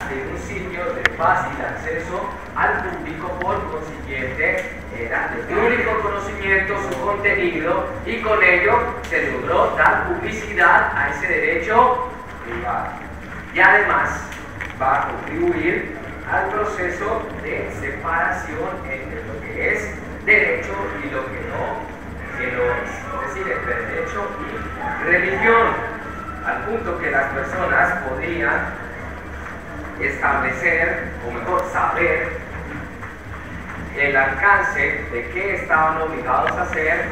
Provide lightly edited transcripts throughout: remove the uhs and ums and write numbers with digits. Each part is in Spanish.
de un sitio de fácil acceso al público, por consiguiente era de público conocimiento su contenido y con ello se logró dar publicidad a ese derecho privado. Y además va a contribuir al proceso de separación entre lo que es derecho y lo que no es decir, entre derecho y religión, al punto que las personas podrían establecer, o mejor saber, el alcance de qué estaban obligados a hacer,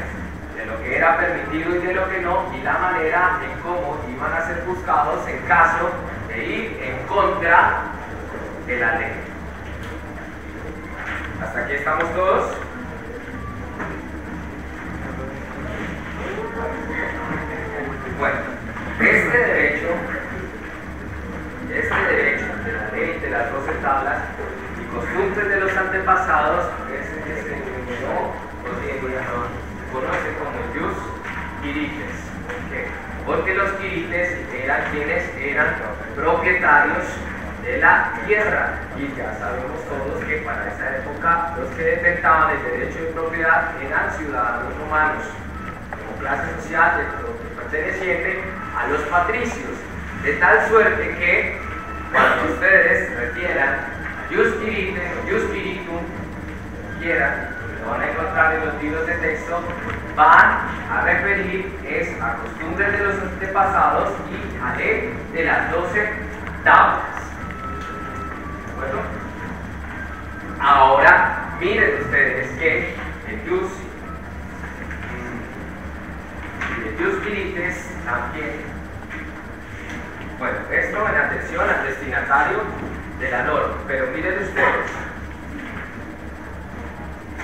de lo que era permitido y de lo que no, y la manera en cómo iban a ser juzgados en caso de ir en contra de la ley. ¿Hasta aquí estamos todos? Bueno, este derecho de la ley de las 12 tablas y costumbres de los antepasados es el que se denominó, hoy en día se conoce como el jus quirites. ¿Por qué? Porque los quirites eran quienes eran propietarios de la tierra, y ya sabemos todos que para esa época los que detentaban el derecho de propiedad eran ciudadanos romanos, como clase social perteneciente a los patricios, de tal suerte que cuando ustedes refieran jus quirites o jus quiritum, quieran, lo van a encontrar en los libros de texto, van a referir a costumbres de los antepasados y a ley de las 12 tablas. ¿De acuerdo? Ahora miren ustedes que el jus quirites también. Bueno, esto en atención al destinatario de la norma, pero miren ustedes,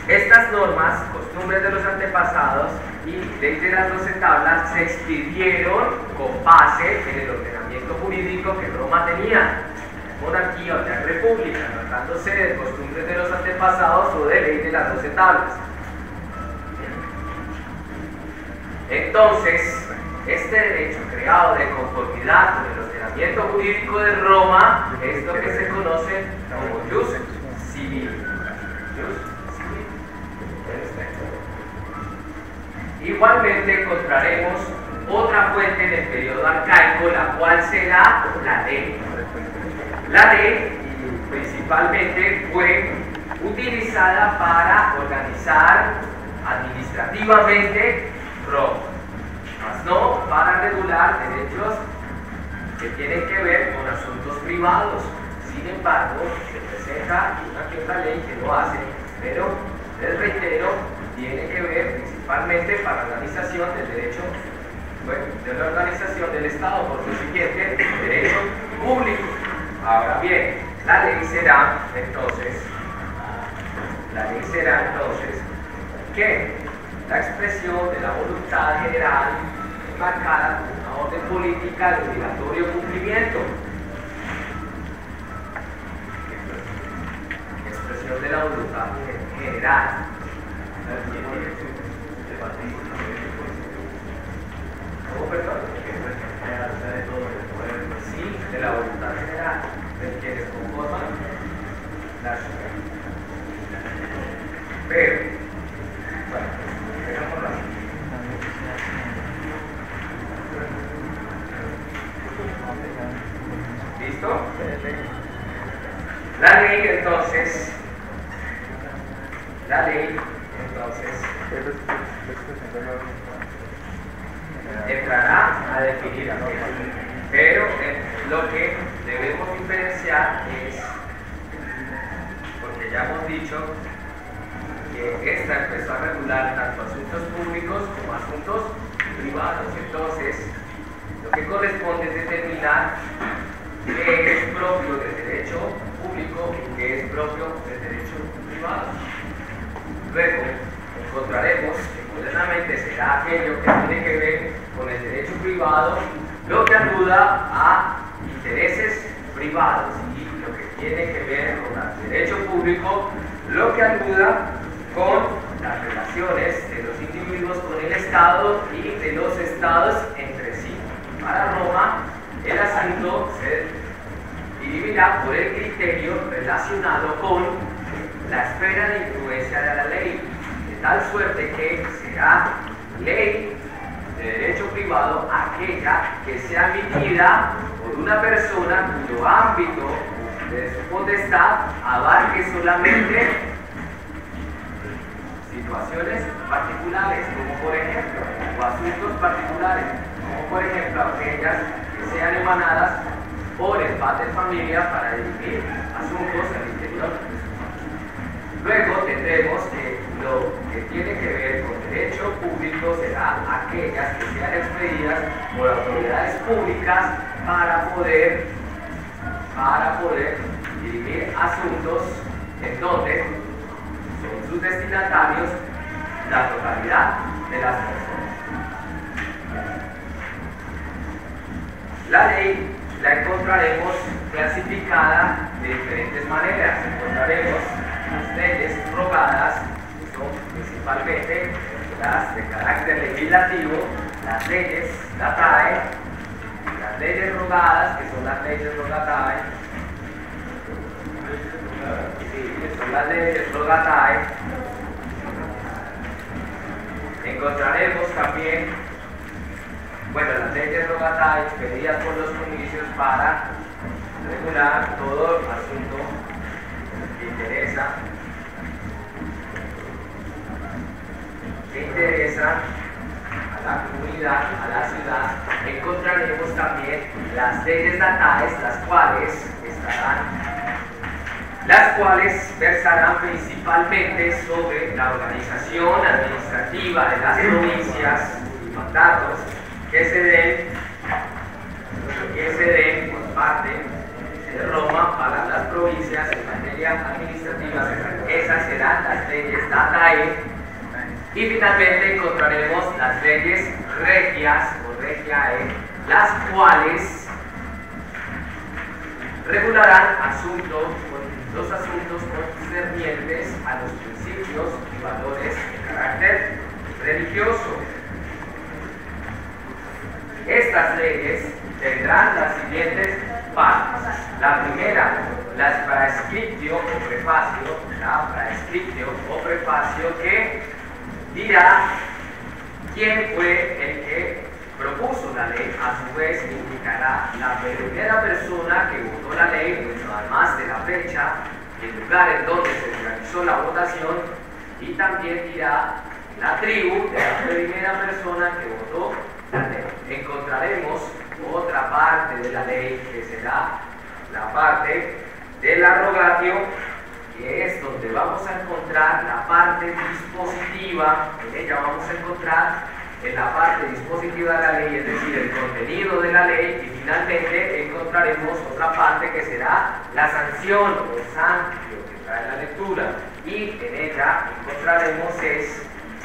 estas normas, costumbres de los antepasados y ley de las 12 tablas se expidieron con base en el ordenamiento jurídico que Roma tenía, monarquía o ya república, tratándose de costumbres de los antepasados o de ley de las 12 tablas. Entonces, este derecho creado de conformidad con el ordenamiento jurídico de Roma es lo que se conoce como jus civil. Igualmente encontraremos otra fuente en el periodo arcaico, la cual será la ley. La ley principalmente fue utilizada para organizar administrativamente Roma, mas no para regular derechos que tienen que ver con asuntos privados. Sin embargo, se presenta una que otra ley que lo hace, pero les reitero, tiene que ver principalmente para la organización del derecho, bueno, de la organización del Estado, por consiguiente, derecho público. Ahora bien, la ley será entonces que la expresión de la voluntad general marcada por una orden política de obligatorio cumplimiento. Expresión de la voluntad general. ¿Cómo, perdón? Sí, de la voluntad general de quienes conforman la sociedad. Pero, bueno, dejamos la. ¿Listo? La ley entonces entrará a definir, pero lo que debemos diferenciar es, porque ya hemos dicho que esta empezó a regular tanto asuntos públicos como asuntos privados. Entonces, lo que corresponde es determinar qué es propio del derecho público y qué es propio del derecho privado. Luego, encontraremos que modernamente será aquello que tiene que ver con el derecho privado, lo que aluda a intereses privados, y lo que tiene que ver con el derecho público, lo que aluda con las relaciones de los individuos con el Estado y de los estados entre sí. Para Roma, el asunto se dirimirá por el criterio relacionado con la esfera de influencia de la ley, de tal suerte que será ley de derecho privado aquella que sea emitida por una persona cuyo ámbito de su potestad abarque solamente situaciones particulares, como por ejemplo, o asuntos particulares, como por ejemplo aquellas que sean emanadas por el padre de familia para dirimir asuntos al interior de su familia. Luego tendremos que lo que tiene que ver con derecho público será aquellas que sean expedidas por autoridades públicas para poder dirimir asuntos en donde son sus destinatarios la totalidad de las personas. La ley la encontraremos clasificada de diferentes maneras. Encontraremos las leyes rogadas, que son principalmente las de carácter legislativo, las leyes datae, las leyes rogadas, que son las leyes rogatae, son las leyes rogatae. Encontraremos también las leyes rogatae expedidas por los comicios para regular todo asunto que interesa a la comunidad, a la ciudad. Encontraremos también las leyes dataes, las cuales versarán principalmente sobre la organización administrativa de las provincias y mandatos que se den por parte de Roma para las provincias en materia administrativa. Esas serán las leyes datae. Y finalmente encontraremos las leyes regias o regiae, las cuales regularán los asuntos concernientes a los principios y valores de carácter religioso. Estas leyes tendrán las siguientes partes. La primera, las praescriptio o prefacio, que dirá quién fue el que propuso la ley. A su vez indicará la primera persona que votó la ley, además de la fecha y el lugar en donde se realizó la votación, y también dirá la tribu de la primera persona que votó la ley. Encontraremos otra parte de la ley que será la parte del arrogatio, que es donde vamos a encontrar la parte dispositiva. En ella vamos a encontrar en la parte dispositiva de la ley, es decir, el contenido de la ley, y finalmente encontraremos otra parte que será la sanción o sancio que trae la lectura, y en ella encontraremos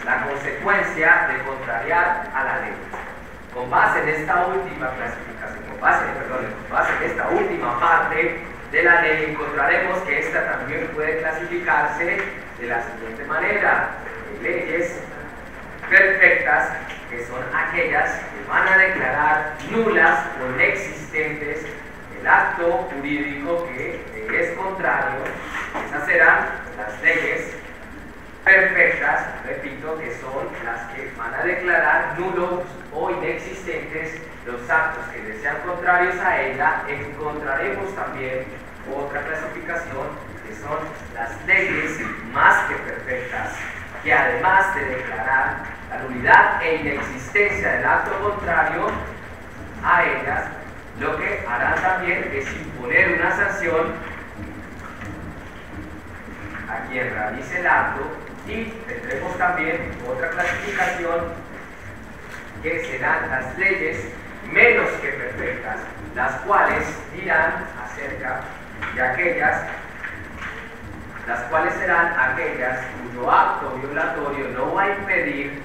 la consecuencia de contrariar a la ley. Con base en esta última clasificación, con base en esta última parte de la ley, encontraremos que esta también puede clasificarse de la siguiente manera: leyes perfectas, que son aquellas que van a declarar nulas o inexistentes el acto jurídico que es contrario. Esas serán las leyes perfectas, repito, que son las que van a declarar nulos o inexistentes los actos que le sean contrarios a ella. Encontraremos también otra clasificación, que son las leyes más que perfectas, que además de declarar la nulidad e inexistencia del acto contrario a ellas, lo que harán también es imponer una sanción a quien realice el acto. Y tendremos también otra clasificación, que serán las leyes menos que perfectas, las cuales dirán acerca de aquellas, las cuales serán aquellas cuyo acto violatorio no va a impedir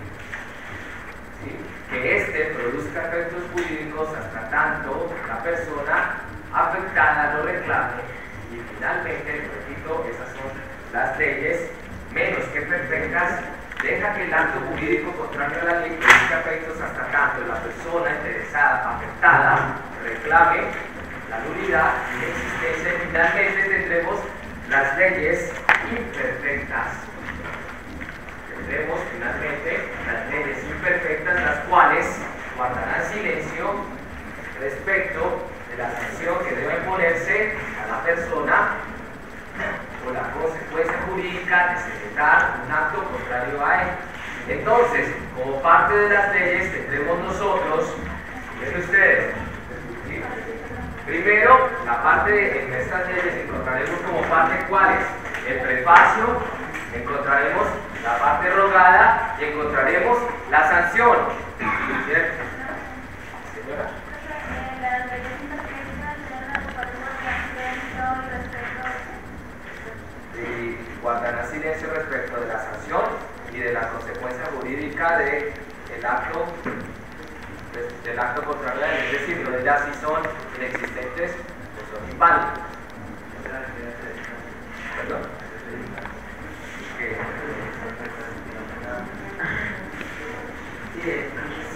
que éste produzca efectos jurídicos hasta tanto la persona afectada lo reclame. Y finalmente, repito, esas son las leyes menos que perfectas. Deja que el acto jurídico contrario a la ley produzca efectos hasta tanto la persona interesada, afectada, reclame la nulidad, inexistencia, y finalmente tendremos las leyes imperfectas. Tendremos finalmente las leyes imperfectas, las cuales guardarán silencio respecto de la sanción que debe ponerse a la persona o la consecuencia jurídica de secretar un acto contrario a él. Entonces, como parte de las leyes tendremos nosotros, miren ustedes, ¿sí? Primero, la parte en estas leyes encontraremos como parte cuáles: el prefacio, encontraremos la parte rogada y encontraremos la sanción. ¿Cierto? Señora. Y guardará silencio respecto de la sanción y de la consecuencia jurídica del acto contrario a él, es decir, no de ellas si son inexistentes o son inválidos. ¿Perdón?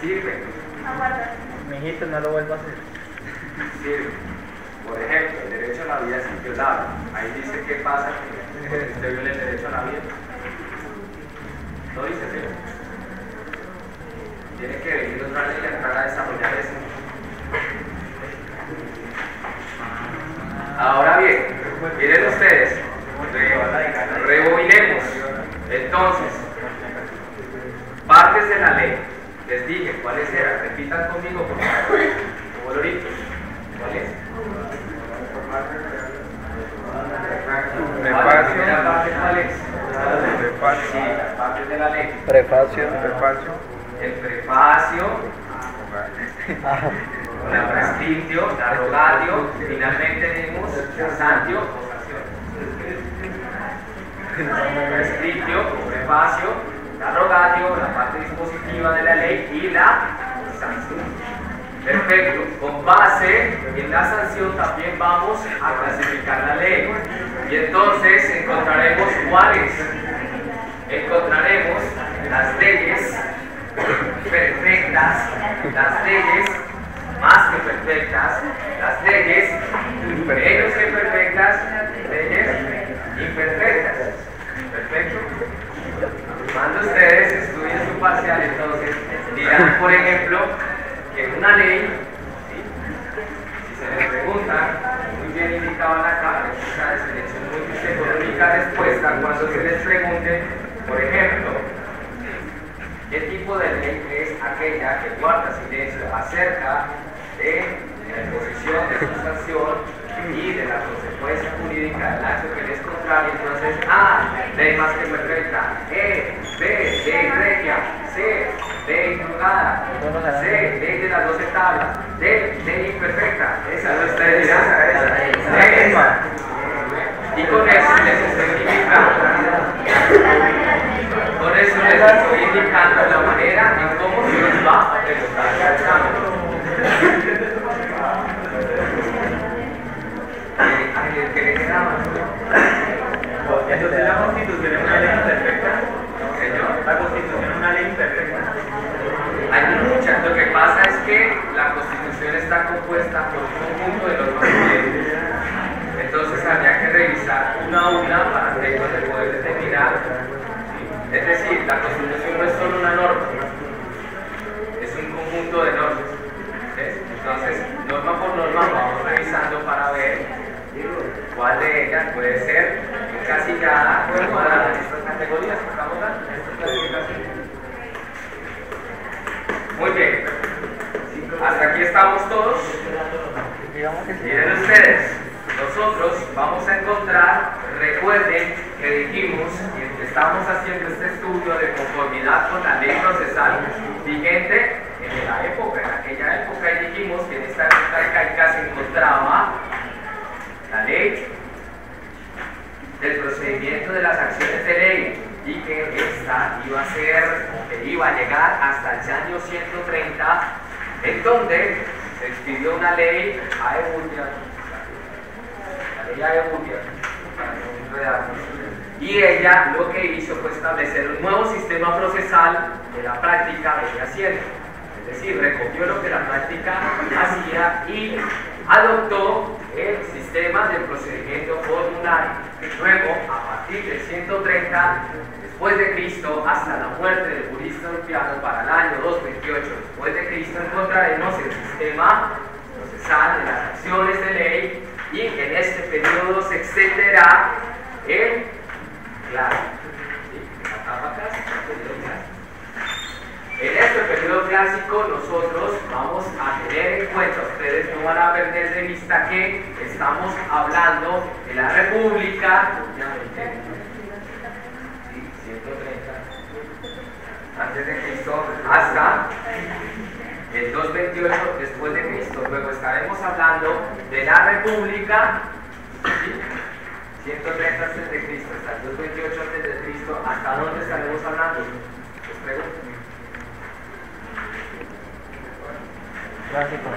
Sirve. Mijito, no lo vuelvo a hacer. Sirve. Por ejemplo, el derecho a la vida es inviolable. Ahí dice qué pasa cuando usted viola el derecho a la vida. No dice, ¿sí? Tiene que venir otra ley a entrar a desarrollar eso. Ahora bien, miren ustedes, rebobinemos. Entonces, partes de la ley. Les dije cuáles eran. Repitan conmigo, por favor. Como loritos. ¿Cuál es? Prefacio. ¿La parte cuál es? Prefacio. Sí, las partes de la ley. Prefacio. El prefacio, la prescriptio, la rogatio, finalmente tenemos la santio o sanción. Prescriptio o prefacio, la rogatio, la parte dispositiva de la ley y la sanción. Perfecto. Con base en la sanción también vamos a clasificar la ley. Y entonces encontraremos cuáles. Encontraremos las leyes perfectas, las leyes más que perfectas, las leyes menos que perfectas, leyes imperfectas. Perfecto. Cuando ustedes estudien su parcial, entonces dirán, por ejemplo, que en una ley, ¿sí? Si se les pregunta, muy bien indicado acá, de selección múltiple con única respuesta, cuando se les pregunte, por ejemplo, ¿qué tipo de ley es aquella que guarda silencio acerca de la imposición de su sanción y de la consecuencia jurídica del acto que le es contrario? Entonces, A, ley más que perfecta; B, ley regia; C, ley rogada; C, ley de las 12 tablas; D, ley imperfecta. Esa no está esa. Y con eso les estoy indicando. Por eso les estoy indicando la manera en cómo se les va a preguntar el examen. ¿Qué le quedaba? Entonces la Constitución es una ley imperfecta. Señor, La Constitución es una ley imperfecta. hay muchas. Lo que pasa es que la Constitución está compuesta por un conjunto de normas vigentes. Entonces habría que revisar una a una para poder determinar. Es decir, la Constitución no es solo una norma, es un conjunto de normas. ¿Ves? Entonces, norma por norma vamos revisando para ver cuál de ellas puede ser encasillada en estas categorías que estamos dando, en estas clasificaciones. Muy bien, hasta aquí estamos todos. Miren ustedes, nosotros vamos a encontrar, recuerden que dijimos que estamos haciendo este estudio de conformidad con la ley procesal vigente en la época, en aquella época, y dijimos que en esta época arcaica se encontraba la ley del procedimiento de las acciones de ley, y que esta iba a ser, que iba a llegar hasta el año 130, en donde se expidió una ley Aebulia, la ley Aebulia, y ella lo que hizo fue establecer un nuevo sistema procesal que la práctica venía haciendo. Es decir, recogió lo que la práctica hacía y adoptó el sistema del procedimiento formulario. Luego, a partir del 130 después de Cristo hasta la muerte del jurista Ulpiano para el año 228 después de Cristo, encontraremos el sistema procesal de las acciones de ley, y en este periodo se extenderá el clásico. En este periodo clásico nosotros vamos a tener en cuenta, ustedes no van a perder de vista que estamos hablando de la República, obviamente, 130 antes de Cristo hasta el 228 después de Cristo. Luego estaremos hablando de la República, ¿sí? 130 antes de Cristo hasta el 228 antes de Cristo. ¿Hasta dónde estaremos hablando? Les pregunto. Clásico. No.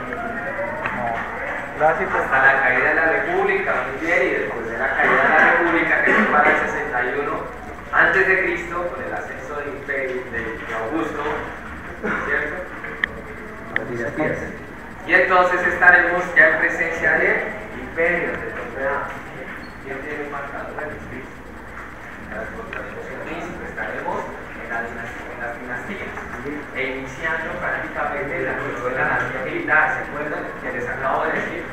Clásico. Hasta la caída de la República, muy bien, y después de la caída de la República, que fue para el 61 antes de Cristo, con el ascenso del imperio de Augusto, ¿cierto? Y entonces estaremos ya en presencia del imperio de los reales. ¿Quién tiene marcado el Cristo? Estaremos en las dinastías e iniciando prácticamente la dinastía militar. ¿Se acuerdan que les acabo de decir?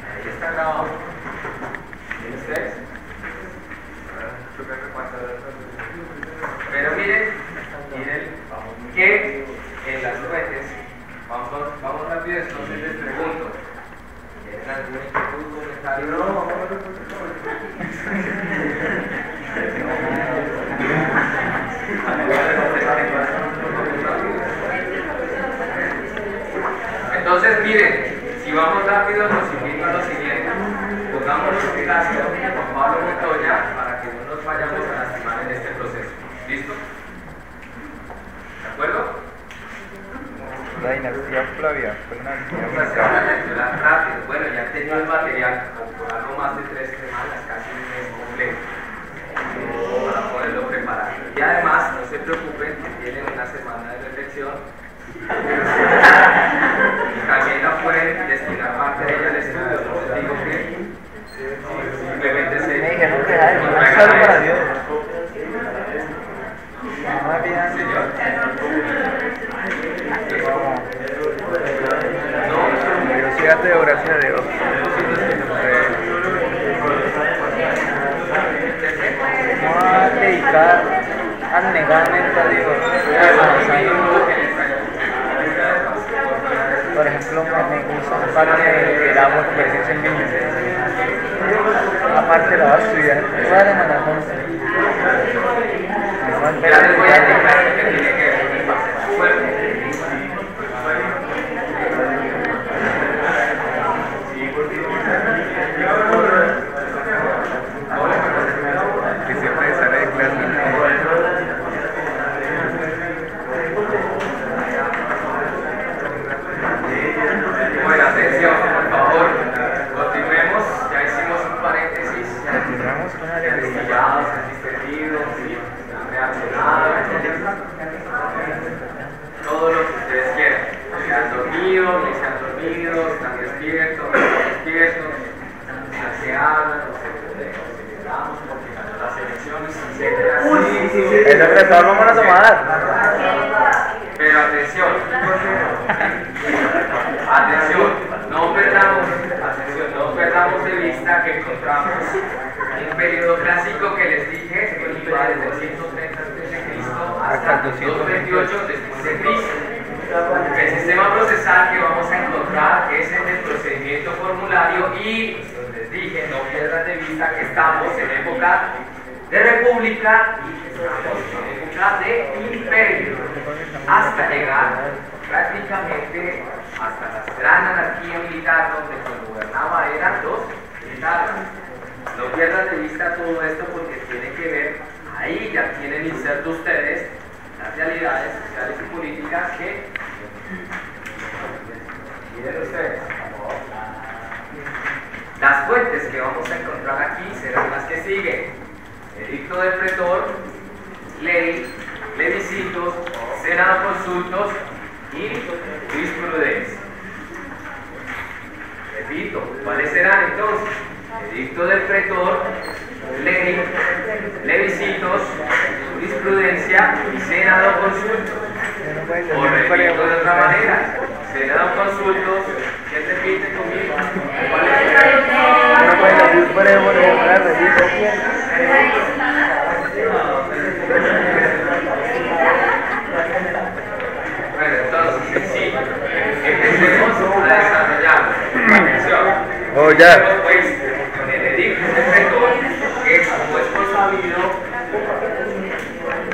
Ahí está grabado. ¿Tienen ustedes? Pero miren que en las fuentes, vamos rápido, entonces les pregunto, ¿tienen alguna inquietud, comentario? Entonces miren, si vamos rápido nos invito a lo siguiente. Pongámonos en caso con Pablo Montoya para que no nos vayamos a lastimar en este proceso. ¿Listo? ¿De acuerdo? La dinastía Flavia fue una Vamos a hacer una lectura rápida. Bueno, ya he tenido el material por algo más de 3 semanas, casi un mes completo, para poderlo preparar. Y además, no se preocupen que tienen una semana de reflexión. Y también la pueden destinar parte de ella al estudio. No les digo que simplemente se... Me dijeron que hay un salvo para Dios. Señor. Curiosidad de gracia de Dios. Vamos a dedicar abnegadamente a Dios. Por ejemplo, me gusta la parte del agua que presencia en mí. Aparte la va a estudiar. Voy a demandar con usted. Ya les voy a explicar lo que tiene que ver con el pase. Que siempre sale de clase. Bueno, atención, por favor, continuemos. Ya hicimos un paréntesis. Continuamos con la Se han desviado, se han distendido, han reaccionado, todo lo que ustedes quieran. Se han dormido, ni se han dormido, están despiertos, no están despiertos, se hablan, no se celebramos porque ganó las elecciones, etc. El secretario vamos a tomar. Pero atención, no perdamos de vista que encontramos un periodo clásico que les dije que iba desde el 130 a.C. hasta el 228 después de Cristo. El sistema procesal que vamos a encontrar es el del procedimiento formulario y, como les dije, no pierdan de vista que estamos en época de república y estamos en época de imperio, hasta llegar prácticamente hasta la gran anarquía militar donde quien gobernaba eran los militares. No pierdan de vista todo esto porque tiene que ver, ahí ya tienen inserto ustedes las realidades sociales y políticas que miren ustedes. Las fuentes que vamos a encontrar aquí serán las que siguen: edicto del pretor, ley, plebiscitos, senado consultos y jurisprudencia. Repito, ¿cuáles serán entonces? Edicto del pretor, ley, plebiscitos, jurisprudencia y senado consultos. O repito de otra manera, senado consultos, ¿qué repite conmigo? ¿Cuáles Bueno, entonces, sencillo. Empecemos a desarrollarlo. Atención. Oh, ya. Pues, con el edicto del pretor, que como es consabido,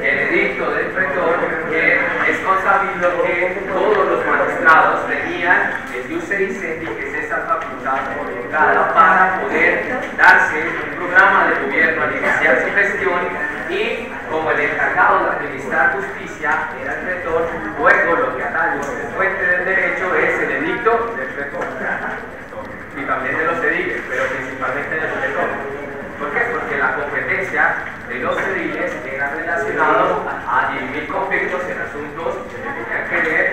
el edicto del pretor, que es consabido que todos los magistrados tenían el ius sericendi, que es esa facultad otorgada para poder darse un programa de gobierno al iniciar su gestión, y como el encargado de administrar justicia era el pretor, luego lo que atañe a la fuente del derecho es el edicto del pretor. Y también de los ediles, pero principalmente del pretor. ¿Por qué? Porque la competencia de los ediles era relacionada a dirimir conflictos en asuntos que tenían que ver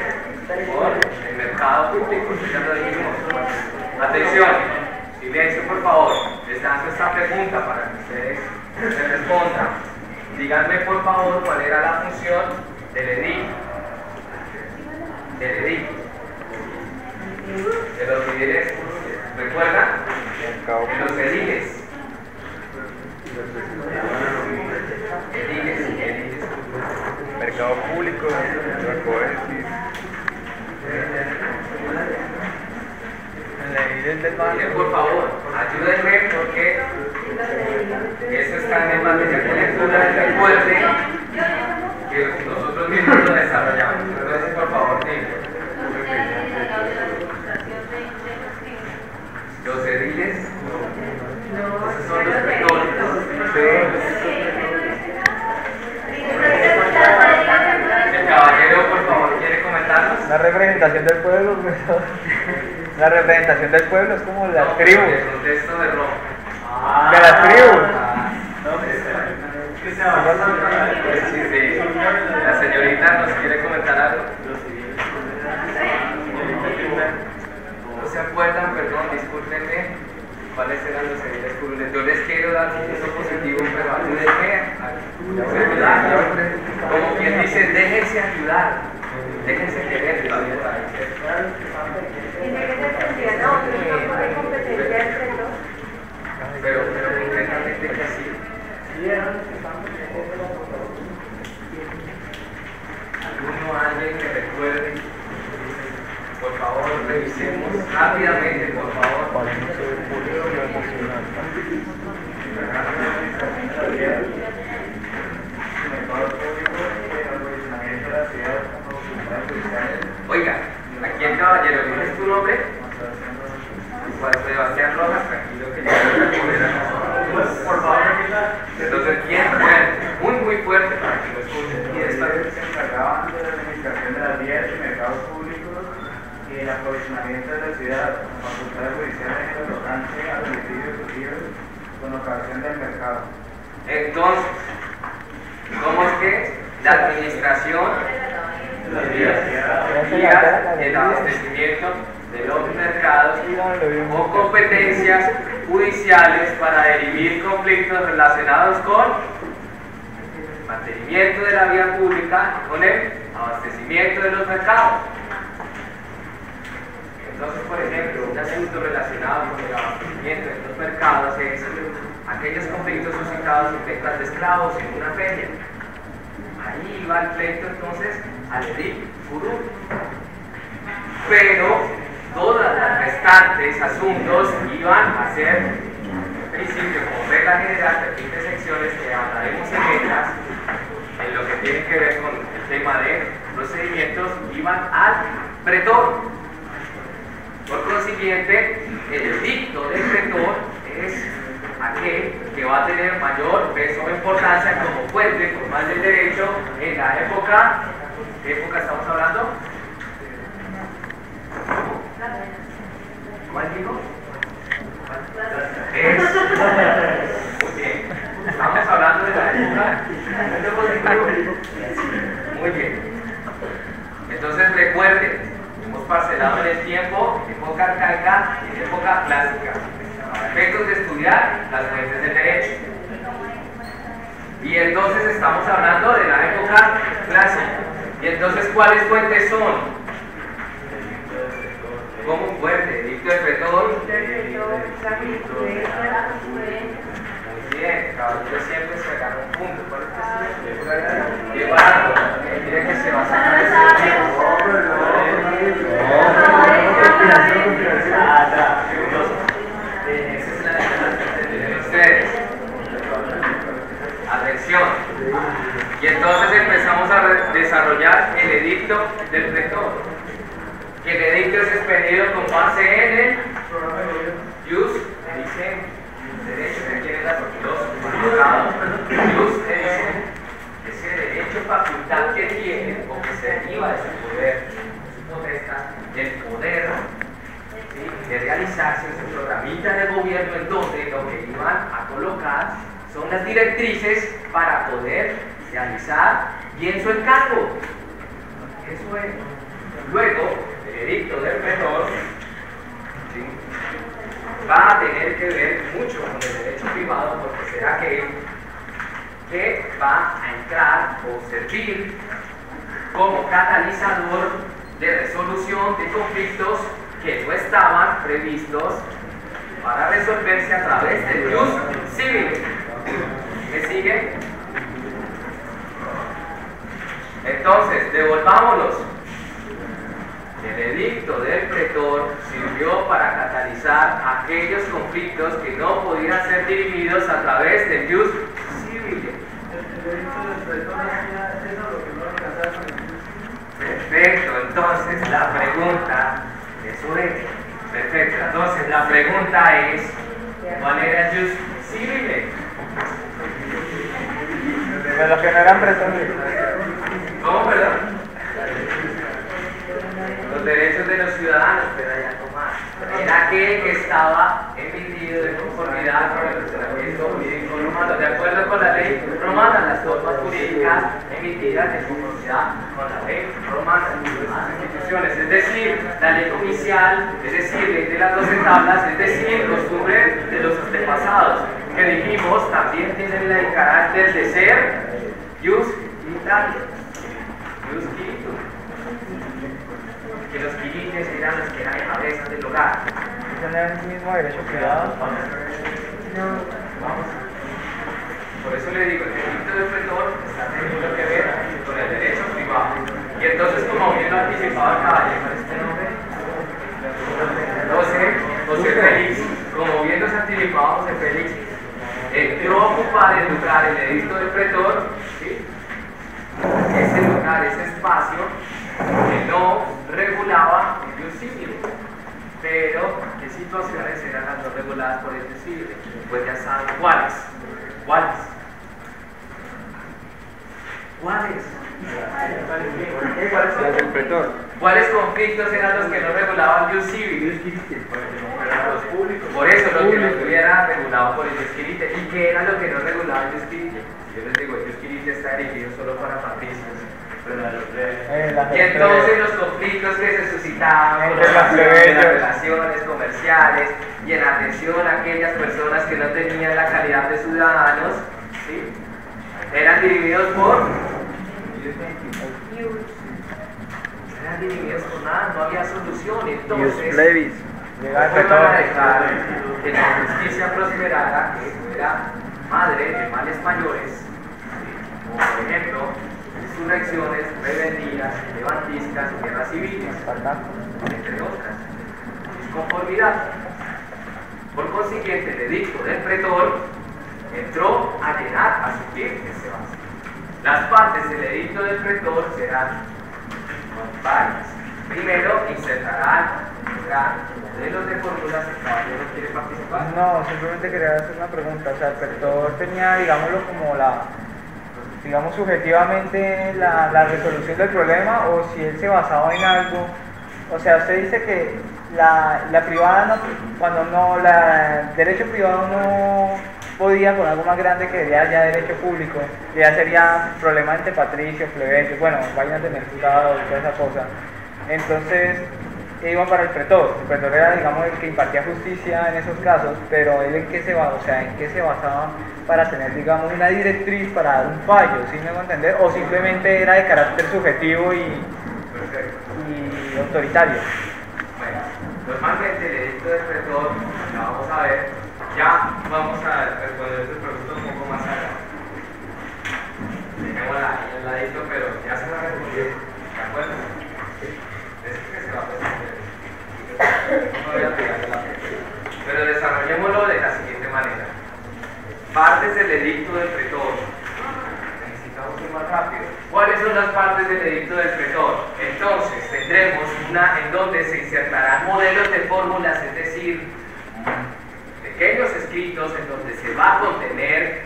con el mercado público. Ya lo dijimos. Atención, silencio por favor. Les lanzo esta pregunta para que ustedes me respondan. Díganme por favor cuál era la función del edil. Del edil. De los ediles. ¿Recuerdan? De los ediles. Ediles. Mercado público, Miren, por favor, ayúdenme porque eso está en el material de lectura. Recuerden que nosotros mismos lo desarrollamos. Entonces, por favor, dime. Los ediles, esos son los pretores. El caballero, por favor, ¿quiere comentarnos? La representación del pueblo, la representación del pueblo es como las tribus. El contexto de Roma. De las tribus. Sí. La señorita nos quiere comentar algo. No se acuerdan, perdón, discúlpenme, cuáles eran los ediles curules. Yo les quiero dar un punto positivo, pero ayúdenme a ayudar. Como quien dice, déjense ayudar, déjense querer. Pero concretamente que sí. Alguien que recuerde. Por favor, revisemos rápidamente, por favor. Oiga, aquí el caballero, ¿cuál es tu nombre? Juan Sebastián Rojas, tranquilo que yo voy a poner a nosotros. Por favor, entonces, ¿quién? Bueno, muy fuerte para que lo escuchen. ¿Quién está? Se encargaban de la administración de las vías y mercados públicos y el aprovisionamiento de la ciudad, con facultades judiciales en lo tocante a los litigios surgidos con ocasión del mercado. Entonces, ¿cómo es que la administración de las vías y el abastecimiento de los mercados o competencias judiciales para dirimir conflictos relacionados con mantenimiento de la vía pública, con el abastecimiento de los mercados? Entonces, por ejemplo, un asunto relacionado con el abastecimiento de los mercados es aquellos conflictos suscitados en ventas de esclavos en una feria. Ahí va el pleito entonces al edil curul. Pero todos los restantes asuntos iban a ser, en principio, como regla general de 20 secciones que hablaremos en ellas, en lo que tiene que ver con el tema de procedimientos, iban al pretor. Por consiguiente, el edicto del pretor es aquel que va a tener mayor peso o importancia como fuente formal del derecho en la época. ¿Qué época estamos hablando? ¿Cuál digo? Muy bien. Estamos hablando de la época. Muy bien. Entonces recuerden, hemos parcelado en el tiempo, época arcaica y época estudiar las fuentes del derecho. Y entonces estamos hablando de la época clásica. Y entonces, ¿cuáles fuentes son? ¿Cómo fuerte? Edicto de pretor. Muy bien, caballero siempre se gana un punto. ¿Cuál es que llevarlo? Mire que se va a sacar ustedes. Atención. Y entonces empezamos a desarrollar el edicto del pretor. Que el edicto es expedido con base en el jus, dice derecho que tiene los abogados, jus ese derecho facultad que tiene o que se deriva de su poder, de su potestad, el poder, ¿sí?, de realizarse en su programita de gobierno, en donde lo que iban a colocar son las directrices para poder realizar bien su encargo. Eso es. Luego, el edicto del pretor, ¿sí?, va a tener que ver mucho con el derecho privado, porque será aquel que va a entrar o servir como catalizador de resolución de conflictos que no estaban previstos para resolverse a través del jus civil. ¿Me sigue? Entonces, devolvámonos. El edicto del pretor sirvió para catalizar aquellos conflictos que no podían ser dirimidos a través del jus civil. Perfecto, entonces la pregunta, eso es, perfecto, entonces la pregunta es, ¿cuál era el jus civil? De los que no eran pretores. ¿Cómo, perdón? Los derechos de los ciudadanos, pero allá Tomás, era aquel que estaba emitido de conformidad con el ordenamiento jurídico romano, de acuerdo con la ley romana, las normas jurídicas emitidas de conformidad con la ley romana, las instituciones, es decir, la ley oficial, es decir, ley de las 12 tablas, es decir, costumbre de los antepasados, que dijimos también tienen el carácter de ser jus quiritatis, jus quiritum, que los quirites eran los que eran cabezas del hogar. ¿Tienen el mismo derecho privado? Por eso le digo, el delito del pretor está teniendo que ver con el derecho privado. Y entonces, como bien lo anticipaba el caballero, este nombre, José Félix, como bien nos anticipaba José Félix, entró a ocupar el lugar, el edicto del pretor, ¿sí?, ese lugar, ese espacio que no regulaba el jus civil. Pero, ¿qué situaciones eran las no reguladas por el jus civil? Pues ya saben cuáles. ¿Cuáles? ¿Cuáles? Las del pretor. ¿Cuáles conflictos eran los que no regulaban el jus civil? Por eso lo que no estuviera regulado por el jus quirite. ¿Y qué era lo que no regulaba el jus quirite? Yo les digo, el jus quirite está dirigido solo para patricios. Y entonces los conflictos que se suscitaban con las relaciones comerciales y en atención a aquellas personas que no tenían la calidad de ciudadanos, ¿sí?, eran dirimidos por nada, no había solución. Entonces no iban a dejar que la justicia prosperara, que fuera madre de males mayores, ¿sí?, como por ejemplo insurrecciones, rebeldías, levantiscas, guerras civiles, entre otras. Disconformidad. Por consiguiente, el edicto del pretor entró a llenar, a suplir ese vacío. Las partes del edicto del pretor serán varias. Primero, insertarán modelos de fórmulas. ¿El caballero quiere participar? No, simplemente quería hacer una pregunta. O sea, el pretor tenía, digámoslo, como digamos subjetivamente la resolución del problema, o si él se basaba en algo. O sea, usted dice que la privada no, cuando no, el derecho privado no podía con algo más grande que ya derecho público, que ya sería problema entre patricios, plebeyos, bueno, vainas de mercado y toda esa cosa. Entonces, iban para el pretor era, digamos, el que impartía justicia en esos casos, pero él en qué se basaba, o sea, en qué se basaba para tener, digamos, una directriz para dar un fallo, ¿sí me hago entender? O simplemente era de carácter subjetivo y autoritario. Bueno, normalmente el edicto del pretor, lo vamos a ver, ya vamos a responder esta pregunta un poco más adelante. Dejémosla ahí al ladito, pero ya se va a responder, ¿de acuerdo? Es que se va a responder. No voy a tirarle la fecha. Pero desarrollémoslo de la siguiente manera. Partes del edicto del pretor. Necesitamos ir más rápido. ¿Cuáles son las partes del edicto del pretor? Entonces, tendremos una en donde se insertarán modelos de fórmulas, es decir, pequeños escritos en donde se va a contener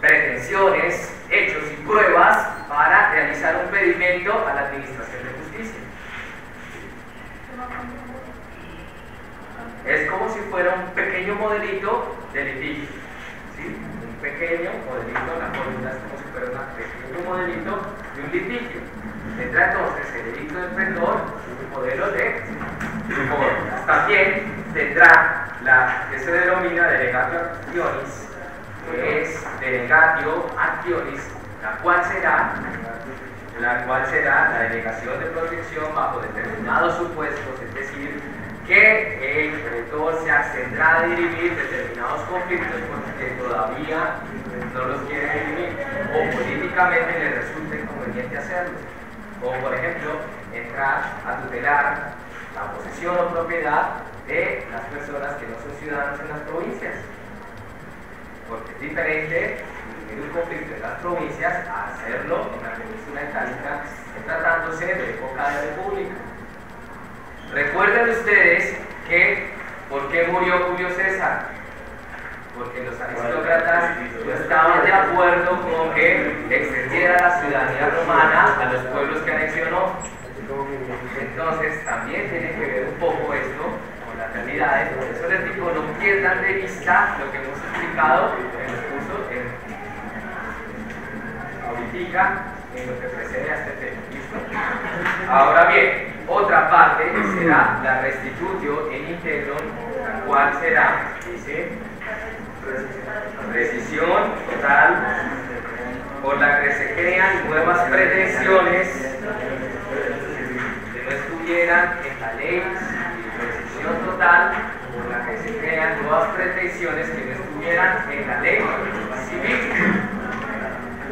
pretensiones, hechos y pruebas para realizar un pedimento a la administración de justicia. Es como si fuera un pequeño modelito de litigio, ¿sí? Un pequeño modelito, la fórmula es como si fuera un pequeño modelito de un litigio. Tendrá entonces el edicto del pretor un modelo de fórmulas. También tendrá la que se denomina delegatio actionis, que es delegatio actionis, la cual será la delegación de protección bajo determinados supuestos, es decir, que el pretor se abstendrá de dirimir determinados conflictos porque todavía no los quiere dirimir o políticamente le resulta inconveniente hacerlo. Como por ejemplo, entrar a tutelar la posesión o propiedad de las personas que no son ciudadanos en las provincias. Porque es diferente dirimir un conflicto en las provincias a hacerlo en la península itálica, tratándose de época de república. Recuerden ustedes que, ¿por qué murió Julio César? Porque los aristócratas no estaban de acuerdo con que extendiera la ciudadanía romana a los pueblos que anexionó. Entonces, también tiene que ver un poco esto con las realidades. Por eso les digo, no pierdan de vista lo que hemos explicado en los cursos ahorita, en lo que precede a este tema. ¿Listo? Ahora bien, otra parte será la restitutio in integrum, la cual será, dice, rescisión total por la que se crean nuevas pretensiones que no estuvieran en la ley, rescisión total por la que se crean nuevas pretensiones que no estuvieran en la ley civil.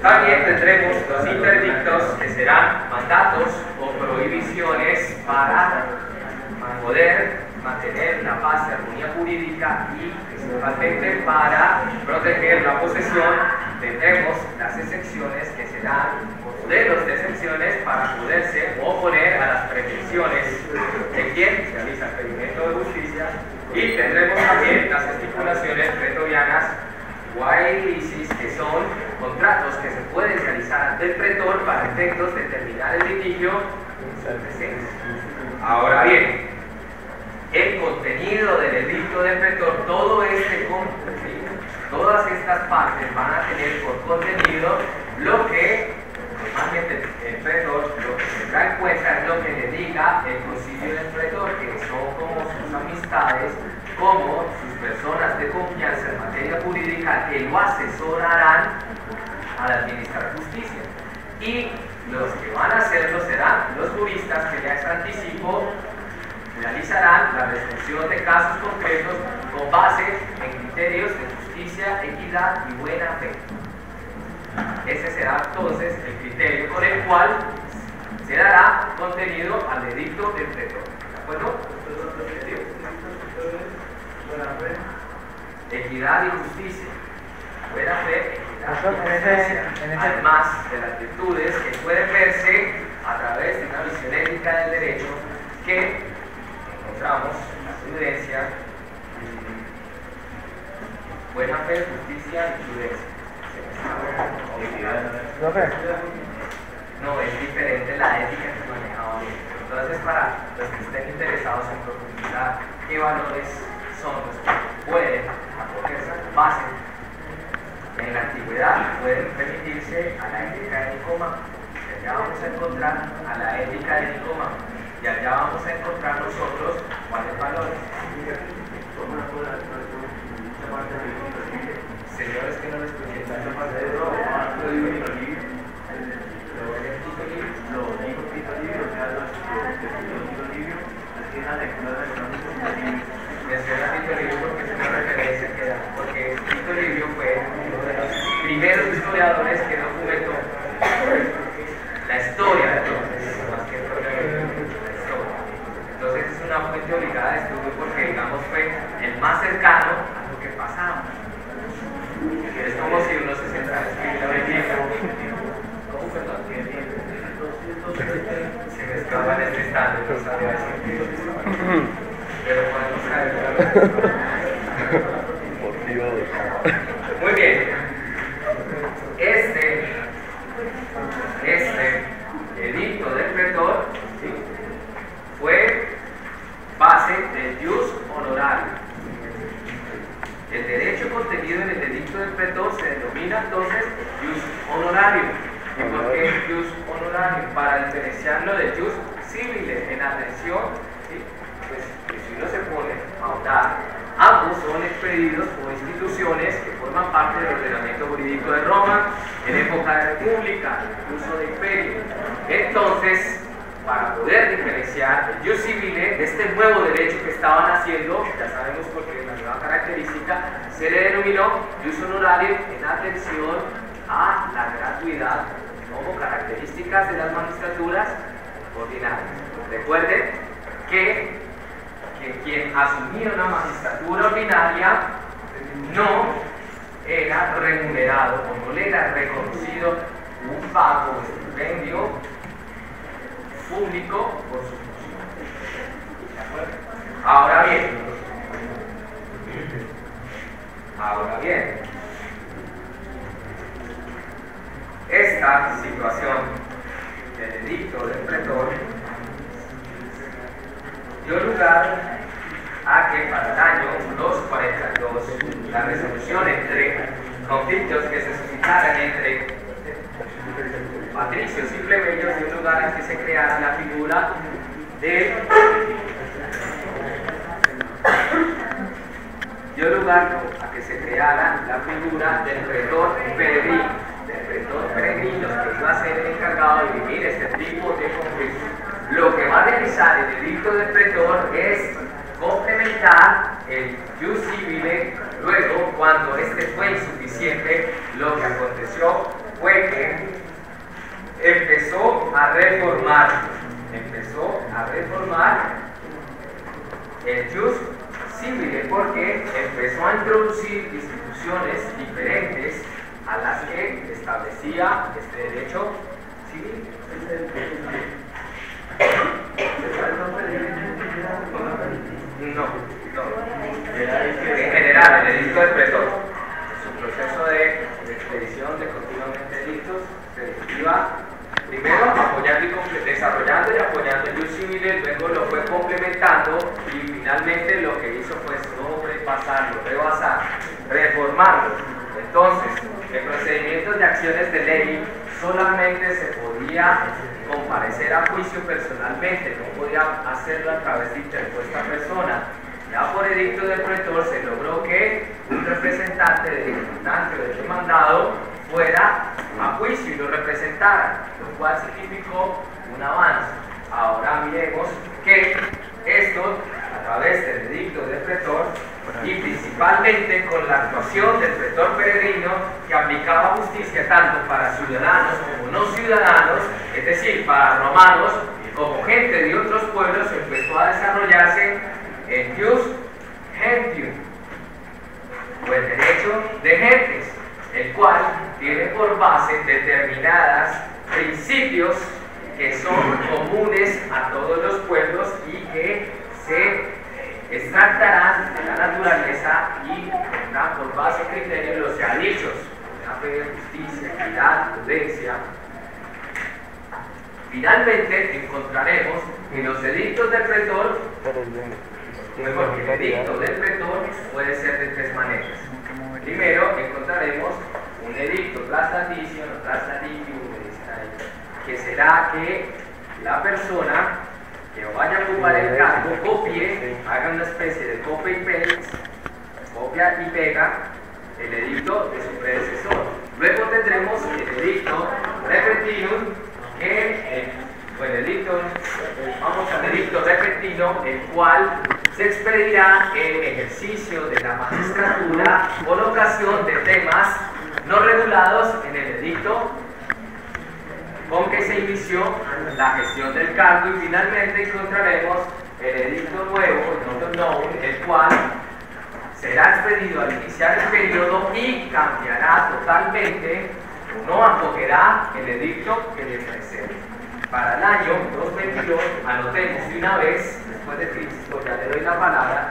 También tendremos los interdictos, que serán mandatos o prohibiciones para poder mantener la paz y armonía jurídica y principalmente para proteger la posesión. Tendremos las excepciones, que serán modelos de excepciones para poderse oponer a las pretensiones de quien realiza el pedimento de justicia. Y tendremos también las estipulaciones pretorianas Guailicis, que son contratos que se pueden realizar ante el pretor para efectos de terminar el litigio en su presencia. Ahora bien, el contenido del edicto del pretor, todo este contenido, todas estas partes van a tener por contenido lo que normalmente el pretor lo que tendrá en cuenta es lo que le diga el concilio del pretor, que son como sus amistades, como sus personas de confianza en materia jurídica que lo asesorarán al administrar justicia. Y los que van a hacerlo serán los juristas que ya es anticipo realizarán la resolución de casos concretos con base en criterios de justicia, equidad y buena fe. Ese será entonces el criterio con el cual se dará contenido al edicto del pretor. ¿De acuerdo? Equidad y justicia. Buena fe, equidad y justicia. Además de las virtudes que pueden verse a través de una visión ética del derecho que encontramos en la prudencia, buena fe, justicia y prudencia. No, es diferente la ética que manejaba bien. Entonces, para los que estén interesados en profundizar qué valores son los que pueden acogerse a base en la antigüedad, pueden remitirse a la ética de Nicómaco. Ya vamos a encontrar a la ética de Nicómaco. y allá vamos a encontrar nosotros cuáles valores. Señores que no les escuché, menciona Tito Livio porque es una referencia que da, porque Tito Livio fue uno de los primeros historiadores que documentó la historia de Roma, más que el problema, la historia. Entonces es una fuente obligada de estudio porque, digamos, fue el más cercano a lo que pasaba. Es como si uno se sentara a escribir la Biblia. ¿Cómo, perdón? Se me escapa en este instante, no sabía decir. Pero podemos saber. Por Dios. Muy bien. Este edicto del pretor, ¿sí?, fue base del ius honorario. El derecho contenido en el edicto del pretor se denomina entonces ius honorario. ¿Y por qué ius honorario? Para diferenciarlo del ius civile. En atención, ¿sí?, pues si uno se pone a ahondar, ambos son expedidos por instituciones que forman parte del ordenamiento jurídico de Roma en época de república, incluso de imperio. Entonces, para poder diferenciar el ius civile de este nuevo derecho que estaban haciendo, ya sabemos por qué la nueva característica, se le denominó ius honorario en atención a la gratuidad como características de las magistraturas ordinarias. Recuerden que quien asumía una magistratura ordinaria no era remunerado o no le era reconocido un pago o estipendio público por su función. ¿De acuerdo? Ahora bien, esta situación del edicto del pretor dio lugar a que para el año 242 la resolución entre conflictos que se suscitaran entre patricios y plebeyos dio lugar a que se creara la figura de del pretor peregrino, que iba a ser el encargado de dirimir este tipo de conflictos. Lo que va a realizar el edicto del pretor es complementar el ius civile. Luego, cuando este fue insuficiente, lo que aconteció fue que empezó a reformar el ius civile, porque empezó a introducir instituciones diferentes a las que establecía este derecho civil. No. En general, el edicto del pretor, en su proceso de expedición de continuamente edictos, se iba primero desarrollando y apoyando el ius civile, luego lo fue complementando y finalmente lo que hizo fue sobrepasarlo, rebasar, reformarlo. Entonces, en procedimientos de acciones de ley solamente se podía comparecer a juicio personalmente, no podía hacerlo a través de interpuesta persona. Ya por edicto del pretor se logró que un representante del demandante o del demandado fuera a juicio y lo representara, lo cual significó un avance. Ahora miremos que esto, a través del edicto del pretor y principalmente con la actuación del pretor peregrino, que aplicaba justicia tanto para ciudadanos como no ciudadanos, es decir, para romanos como gente de otros pueblos, empezó a desarrollarse el ius gentium, o el derecho de gentes, el cual tiene por base determinados principios que son comunes a todos los pueblos y que se extractarán de la naturaleza y tendrán por base criterios los ya dichos: la fe, justicia, equidad, prudencia. Finalmente encontraremos que los edictos del pretor, mejor, que el edicto del pretor puede ser de tres maneras. Primero encontraremos un edicto traslatitio, que será que la persona que va para el cargo copie, haga una especie de copy y paste, copia y pega el edicto de su predecesor. Luego tendremos el edicto repentino, vamos al edicto repentino, el cual se expedirá en ejercicio de la magistratura con ocasión de temas no regulados en el edicto con que se inició la gestión del cargo, y finalmente encontraremos el edicto nuevo, el cual será expedido al iniciar el periodo y cambiará totalmente o no acogerá el edicto que le precede. Para el año 2022, anotemos de una vez, después de Cristo, ya le doy la palabra,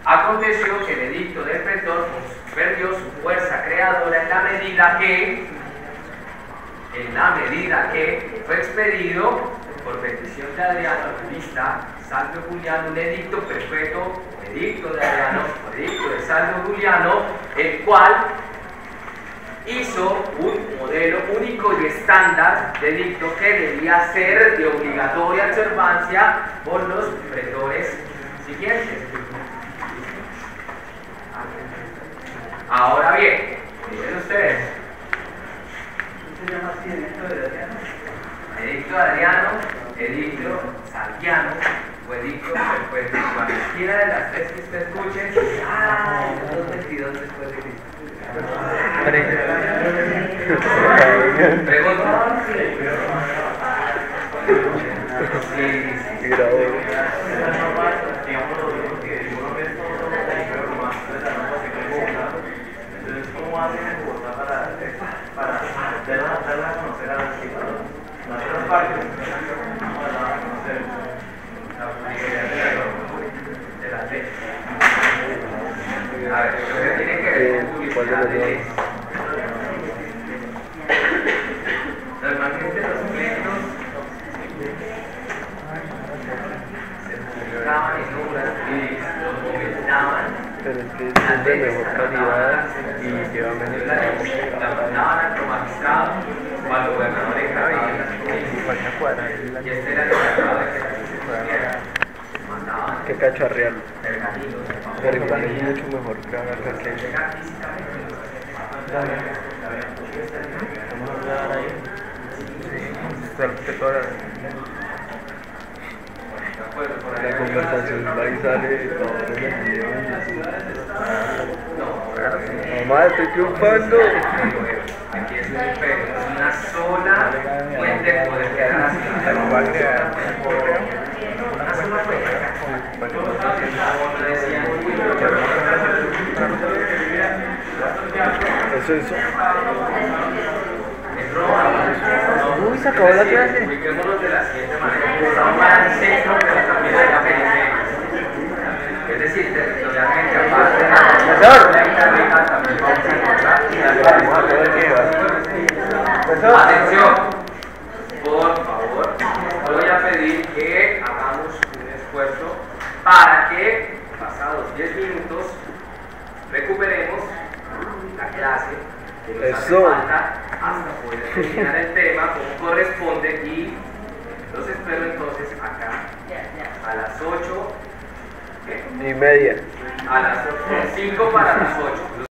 aconteció que el edicto del pretor perdió su fuerza creadora en la medida que fue expedido por petición de Adriano, jurista Salvio Juliano, un edicto perpetuo, edicto de Adriano, edicto de Salvio Juliano, el cual hizo un modelo único y estándar de edicto que debía ser de obligatoria observancia por los pretores siguientes. Ahora bien, miren ustedes. ¿Se llama así edicto de Adriano? Edicto de Adriano, edicto Salviano o edicto perpetuo. Cualquiera de las tres que usted escuche, 222 después de Cristo. Pregunta. Entonces, ¿cómo hacen en Bogotá para darla a conocer a los legisladores? Las otras partes, ¿cómo la van a conocer? La publicidad de la ley. A ver, lo que tiene que ver con publicidad de ley. Normalmente los pleitos se publicaban en obras jurídicas, los comentaban, pero es que es de mejor calidad y lleva menos la mandaban al magistrado o al gobernador encargado de las provincias. Y este era el encargado de que la justicia mandaban que cacharrearlo. pergaminos, Pero igual es mucho mejor que haga que llegar físicamente. Vamos a hablar ahí. la conversación va y sale todo lo que mamá, estoy triunfando. Aquí es una sola fuente de poder que da la ciudad. Una sola Eso es eso. Uy, se acabó la clase. Ubiquémonos de la siguiente manera. Estamos para el centro, pero también hay la periferia. Es decir, territorialmente, aparte de la interna, también vamos a encontrar. Atención, por favor, voy a pedir que hagamos un esfuerzo para que, pasados 10 minutos, recuperemos la clase que nos hace falta hasta poder terminar el tema como corresponde, y los espero entonces acá a las 8:30. Y media. A las 5 para las 8.